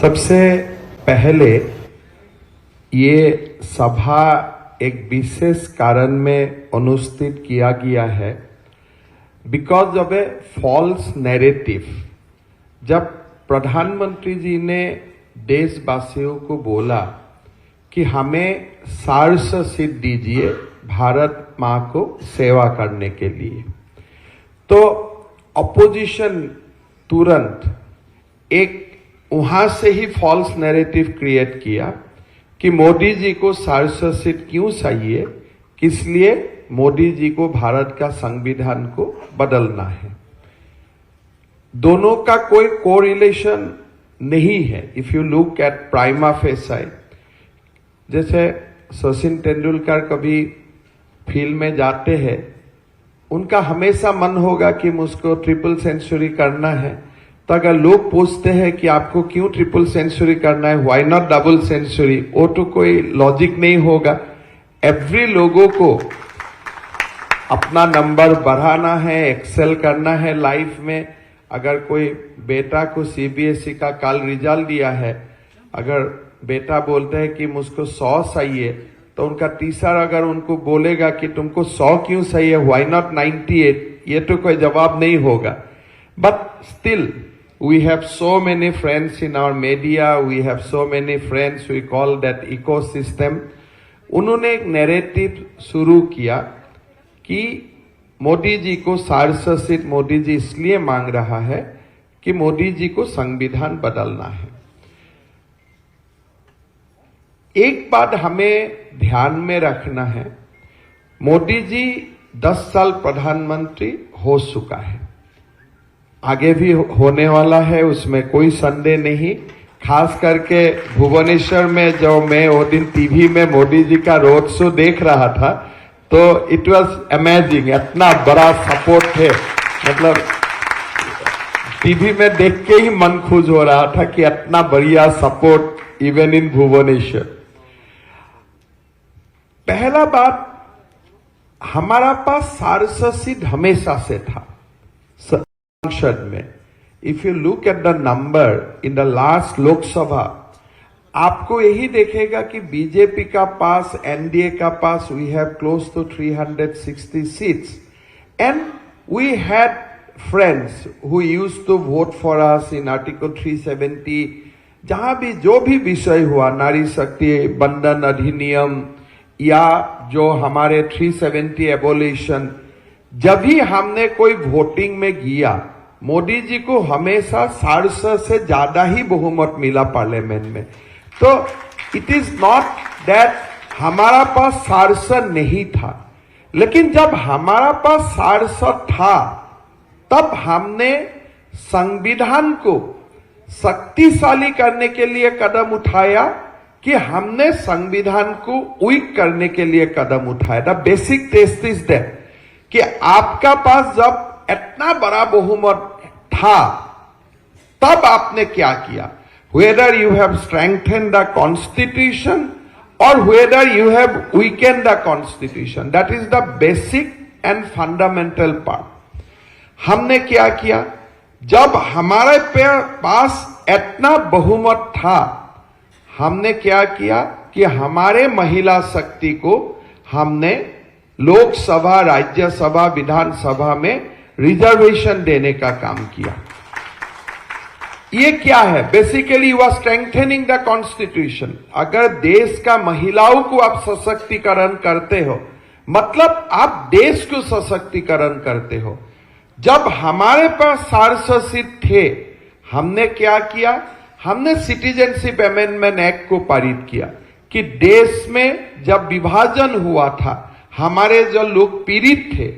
सबसे पहले ये सभा एक विशेष कारण में अनुष्ठित किया गया है because of a false narrative. जब प्रधानमंत्री जी ने देशवासियों को बोला कि हमें 400 सीट दीजिए भारत माँ को सेवा करने के लिए, तो अपोजिशन तुरंत एक वहां से ही फॉल्स नैरेटिव क्रिएट किया कि मोदी जी को 400 सीट क्यों चाहिए, किस लिए मोदी जी को भारत का संविधान को बदलना है। दोनों का कोई कोरिलेशन नहीं है। If you look at prima facie, जैसे सचिन तेंदुलकर कभी फील्ड में जाते हैं, उनका हमेशा मन होगा कि मुझको ट्रिपल सेंचुरी करना है, तो अगर लोग पूछते हैं कि आपको क्यों ट्रिपल सेंचुरी करना है, व्हाई नॉट डबल सेंचुरी, वो तो कोई लॉजिक नहीं होगा। एवरी लोगों को अपना नंबर बढ़ाना है, एक्सेल करना है लाइफ में। अगर कोई बेटा को सीबीएसई का कल रिजल्ट दिया है, अगर बेटा बोलते हैं कि मुझको 100 चाहिए, तो उनका टीचर अगर उनको बोलेगा कि तुमको 100 क्यों चाहिए, व्हाई नॉट 98, ये तो कोई जवाब नहीं होगा। But still we have so many friends in our media, we have so many friends, we call that ecosystem। उन्होंने एक नैरेटिव शुरू किया कि मोदी जी को 400 सीट मोदी जी इसलिए मांग रहा है कि मोदी जी को संविधान बदलना है। एक बात हमें ध्यान में रखना है, मोदी जी 10 साल प्रधानमंत्री हो चुका है, आगे भी होने वाला है, उसमें कोई संदेह नहीं। खास करके भुवनेश्वर में जो मैं वो दिन टीवी में मोदी जी का रोड शो देख रहा था, तो इट वाज अमेजिंग। इतना बड़ा सपोर्ट है, मतलब टीवी में देख के ही मन खुश हो रहा था कि इतना बढ़िया सपोर्ट इवन इन भुवनेश्वर। पहला बात, हमारा पास 400 सीट हमेशा से था संसद में। If you look at the number in the last Lok Sabha, आपको यही देखेगा कि बीजेपी का पास, एनडीए का पास, we have close to 360 seats and we had friends who used to vote for us in article 370। जहां भी जो भी विषय हुआ, नारी शक्ति बंधन अधिनियम या जो हमारे 370 एबोलिशन, जब भी हमने कोई वोटिंग में गया, मोदी जी को हमेशा 400 से ज्यादा ही बहुमत मिला पार्लियामेंट में। तो इट इज नॉट दैट हमारा पास 400 नहीं था, लेकिन जब हमारा पास 400 था, तब हमने संविधान को शक्तिशाली करने के लिए कदम उठाया कि हमने संविधान को वीक करने के लिए कदम उठाया। The basic test is that कि आपका पास जब इतना बड़ा बहुमत था, तब आपने क्या किया, whether you have strengthened the constitution or whether you have weakened the constitution, that is the basic and fundamental part। हमने क्या किया, जब हमारे पास इतना बहुमत था, हमने क्या किया कि हमारे महिला शक्ति को हमने लोकसभा, राज्यसभा, विधानसभा में रिजर्वेशन देने का काम किया। ये क्या है, basically you are strengthening the constitution. अगर देश का महिलाओं को आप सशक्तिकरण करते हो, मतलब आप देश को सशक्तिकरण करते हो। जब हमारे पास 400 सीट थे, हमने क्या किया, हमने सिटीजनशिप अमेंडमेंट एक्ट को पारित किया कि देश में जब विभाजन हुआ था, हमारे जो लोग पीड़ित थे,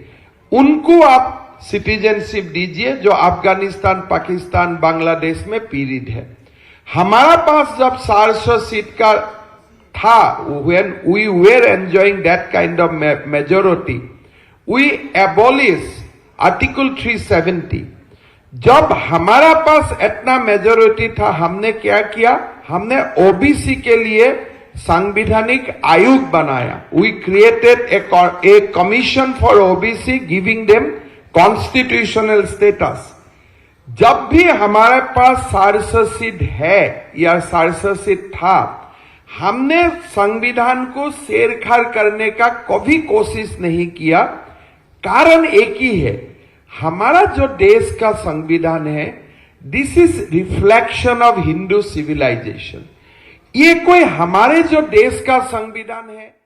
उनको आप सिटीजनशिप दीजिए जो अफगानिस्तान, पाकिस्तान, बांग्लादेश में पीड़ित है। हमारा पास जब 400 सीट का था, when we were enjoying that kind of majority, we abolish article 370। जब हमारा पास इतना मेजोरिटी था, हमने क्या किया, हमने ओबीसी के लिए संवैधानिक आयोग बनाया। We created a commission for OBC giving them constitutional status. जब भी हमारे पास सार्ससीड है या सार्ससीड था, हमने संविधान को छेड़छाड़ करने का कभी कोशिश नहीं किया। कारण एक ही है, हमारा जो देश का संविधान है, this is reflection of Hindu civilization. ये कोई हमारे जो देश का संविधान है